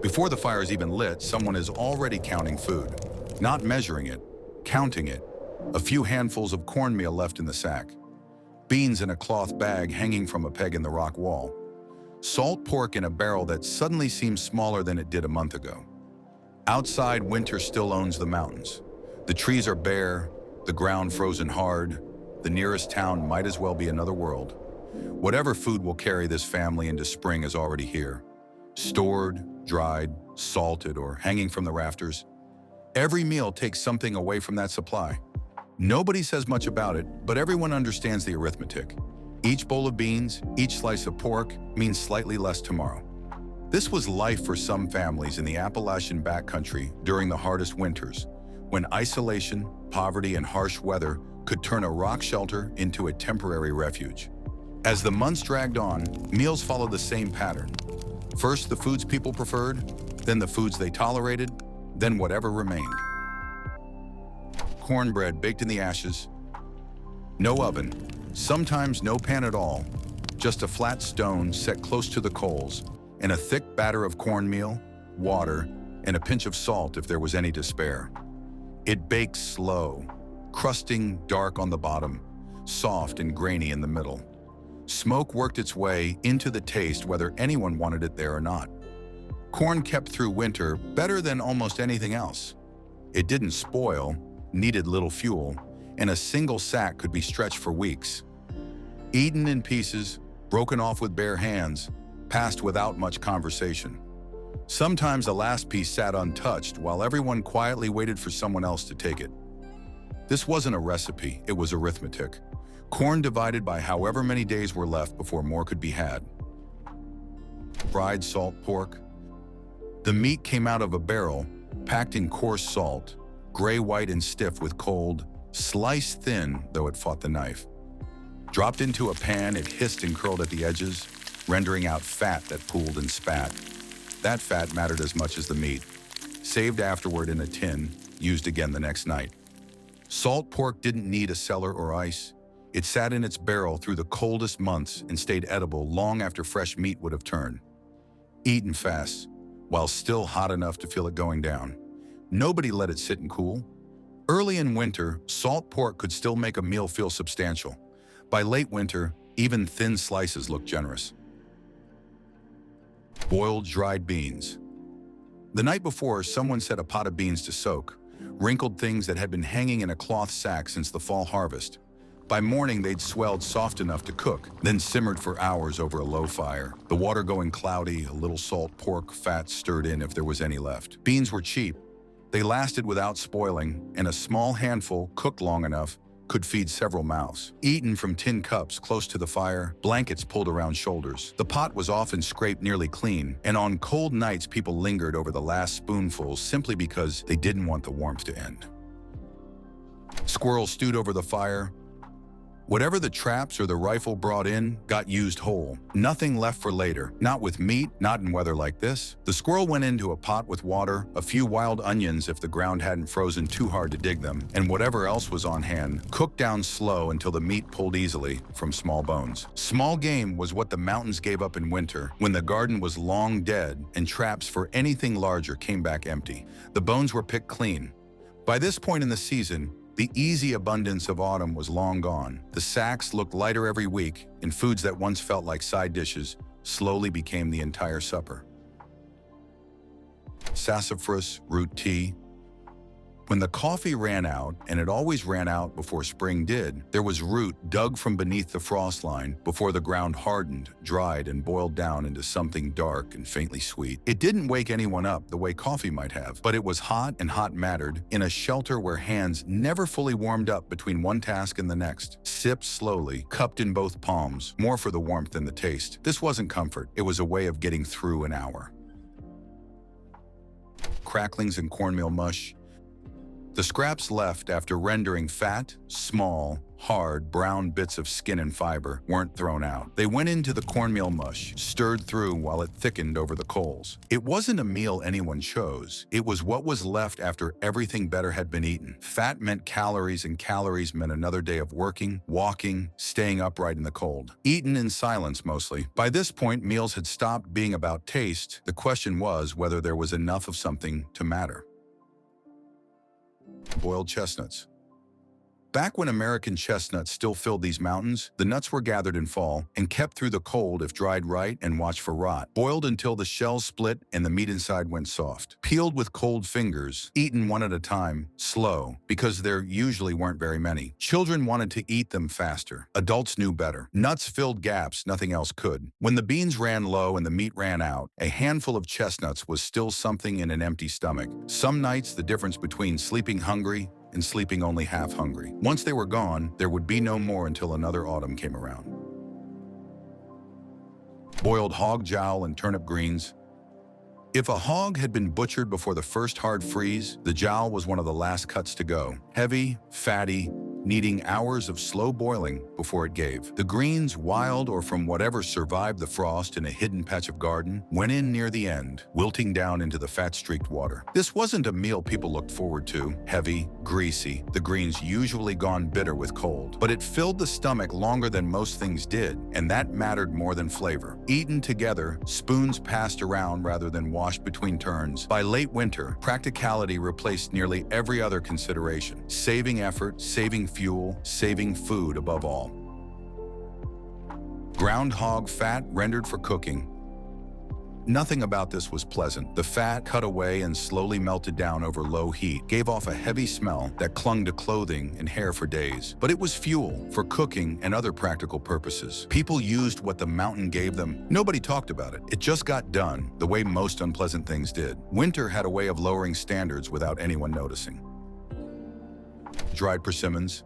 Before the fire is even lit, someone is already counting food. Not measuring it, counting it. A few handfuls of cornmeal left in the sack. Beans in a cloth bag hanging from a peg in the rock wall. Salt pork in a barrel that suddenly seems smaller than it did a month ago. Outside, winter still owns the mountains. The trees are bare, the ground frozen hard. The nearest town might as well be another world. Whatever food will carry this family into spring is already here. Stored, dried, salted, or hanging from the rafters. Every meal takes something away from that supply. Nobody says much about it, but everyone understands the arithmetic. Each bowl of beans, each slice of pork means slightly less tomorrow. This was life for some families in the Appalachian backcountry during the hardest winters, when isolation, poverty, and harsh weather could turn a rock shelter into a temporary refuge. As the months dragged on, meals followed the same pattern. First, the foods people preferred, then the foods they tolerated, then whatever remained. Cornbread baked in the ashes, no oven, sometimes no pan at all, just a flat stone set close to the coals, and a thick batter of cornmeal, water, and a pinch of salt if there was any to spare. It baked slow, crusting dark on the bottom, soft and grainy in the middle. Smoke worked its way into the taste whether anyone wanted it there or not. Corn kept through winter better than almost anything else. It didn't spoil, needed little fuel, and a single sack could be stretched for weeks. Eaten in pieces, broken off with bare hands, passed without much conversation. Sometimes the last piece sat untouched while everyone quietly waited for someone else to take it. This wasn't a recipe, it was arithmetic. Corn divided by however many days were left before more could be had. Fried salt pork. The meat came out of a barrel, packed in coarse salt, gray-white and stiff with cold, sliced thin though it fought the knife. Dropped into a pan, it hissed and curled at the edges, rendering out fat that pooled and spat. That fat mattered as much as the meat. Saved afterward in a tin, used again the next night. Salt pork didn't need a cellar or ice. It sat in its barrel through the coldest months and stayed edible long after fresh meat would have turned. Eaten fast, while still hot enough to feel it going down. Nobody let it sit and cool. Early in winter, salt pork could still make a meal feel substantial. By late winter, even thin slices looked generous. Boiled dried beans. The night before, someone set a pot of beans to soak, wrinkled things that had been hanging in a cloth sack since the fall harvest. By morning, they'd swelled soft enough to cook, then simmered for hours over a low fire. The water going cloudy, a little salt pork fat stirred in if there was any left. Beans were cheap. They lasted without spoiling, and a small handful, cooked long enough, could feed several mouths. Eaten from tin cups close to the fire, blankets pulled around shoulders. The pot was often scraped nearly clean, and on cold nights people lingered over the last spoonfuls simply because they didn't want the warmth to end. Squirrels stewed over the fire. Whatever the traps or the rifle brought in got used whole. Nothing left for later. Not with meat, not in weather like this. The squirrel went into a pot with water, a few wild onions if the ground hadn't frozen too hard to dig them, and whatever else was on hand, cooked down slow until the meat pulled easily from small bones. Small game was what the mountains gave up in winter, when the garden was long dead and traps for anything larger came back empty. The bones were picked clean. By this point in the season, the easy abundance of autumn was long gone. The sacks looked lighter every week, and foods that once felt like side dishes slowly became the entire supper. Sassafras root tea. When the coffee ran out, and it always ran out before spring did, there was root dug from beneath the frost line before the ground hardened, dried, and boiled down into something dark and faintly sweet. It didn't wake anyone up the way coffee might have, but it was hot, and hot mattered, in a shelter where hands never fully warmed up between one task and the next. Sipped slowly, cupped in both palms, more for the warmth than the taste. This wasn't comfort, it was a way of getting through an hour. Cracklings and cornmeal mush. The scraps left after rendering fat, small, hard, brown bits of skin and fiber weren't thrown out. They went into the cornmeal mush, stirred through while it thickened over the coals. It wasn't a meal anyone chose. It was what was left after everything better had been eaten. Fat meant calories, and calories meant another day of working, walking, staying upright in the cold. Eaten in silence mostly. By this point, meals had stopped being about taste. The question was whether there was enough of something to matter. Boiled chestnuts. Back when American chestnuts still filled these mountains, the nuts were gathered in fall and kept through the cold if dried right and watched for rot. Boiled until the shells split and the meat inside went soft. Peeled with cold fingers, eaten one at a time, slow, because there usually weren't very many. Children wanted to eat them faster. Adults knew better. Nuts filled gaps nothing else could. When the beans ran low and the meat ran out, a handful of chestnuts was still something in an empty stomach. Some nights, the difference between sleeping hungry and sleeping only half hungry. Once they were gone, there would be no more until another autumn came around. Boiled hog jowl and turnip greens. If a hog had been butchered before the first hard freeze, the jowl was one of the last cuts to go. Heavy, fatty, needing hours of slow boiling before it gave. The greens, wild or from whatever survived the frost in a hidden patch of garden, went in near the end, wilting down into the fat-streaked water. This wasn't a meal people looked forward to. Heavy, greasy, the greens usually gone bitter with cold. But it filled the stomach longer than most things did, and that mattered more than flavor. Eaten together, spoons passed around rather than washed between turns. By late winter, practicality replaced nearly every other consideration. Saving effort, saving fuel, saving food above all. Ground hog fat rendered for cooking. Nothing about this was pleasant. The fat, cut away and slowly melted down over low heat, gave off a heavy smell that clung to clothing and hair for days. But it was fuel for cooking and other practical purposes. People used what the mountain gave them. Nobody talked about it. It just got done, the way most unpleasant things did. Winter had a way of lowering standards without anyone noticing. Dried persimmons.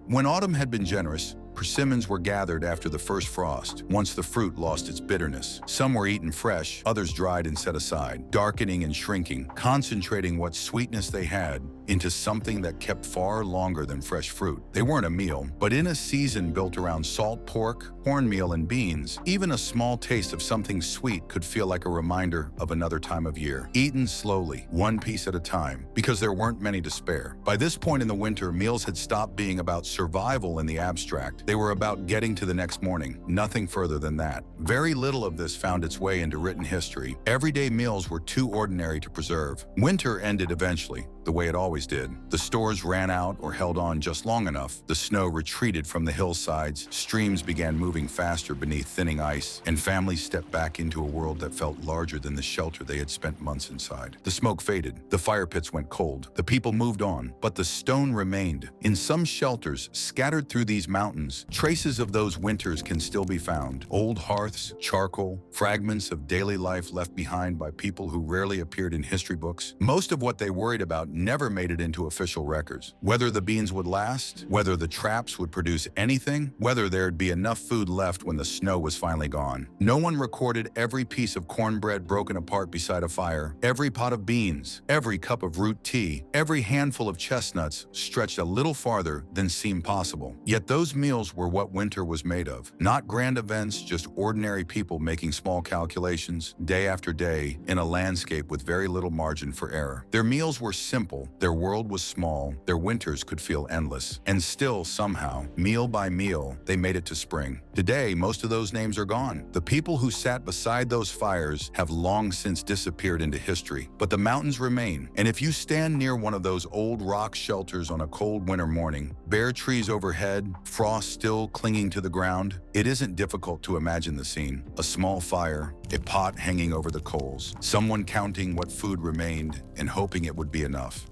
When autumn had been generous, persimmons were gathered after the first frost, once the fruit lost its bitterness. Some were eaten fresh, others dried and set aside, darkening and shrinking, concentrating what sweetness they had into something that kept far longer than fresh fruit. They weren't a meal, but in a season built around salt pork, cornmeal, and beans, even a small taste of something sweet could feel like a reminder of another time of year. Eaten slowly, one piece at a time, because there weren't many to spare. By this point in the winter, meals had stopped being about survival in the abstract. They were about getting to the next morning, nothing further than that. Very little of this found its way into written history. Everyday meals were too ordinary to preserve. Winter ended eventually, the way it always did. The stores ran out or held on just long enough. The snow retreated from the hillsides, streams began moving faster beneath thinning ice, and families stepped back into a world that felt larger than the shelter they had spent months inside. The smoke faded, the fire pits went cold, the people moved on, but the stone remained. In some shelters, scattered through these mountains, traces of those winters can still be found. Old hearths, charcoal, fragments of daily life left behind by people who rarely appeared in history books. Most of what they worried about never made it into official records. Whether the beans would last, whether the traps would produce anything, whether there'd be enough food left when the snow was finally gone. No one recorded every piece of cornbread broken apart beside a fire, every pot of beans, every cup of root tea, every handful of chestnuts stretched a little farther than seemed possible. Yet those meals were what winter was made of. Not grand events, just ordinary people making small calculations, day after day, in a landscape with very little margin for error. Their meals were simple, their world was small, their winters could feel endless. And still, somehow, meal by meal, they made it to spring. Today, most of those names are gone. The people who sat beside those fires have long since disappeared into history, but the mountains remain. And if you stand near one of those old rock shelters on a cold winter morning, bare trees overhead, frost still clinging to the ground, it isn't difficult to imagine the scene. A small fire, a pot hanging over the coals, someone counting what food remained and hoping it would be enough.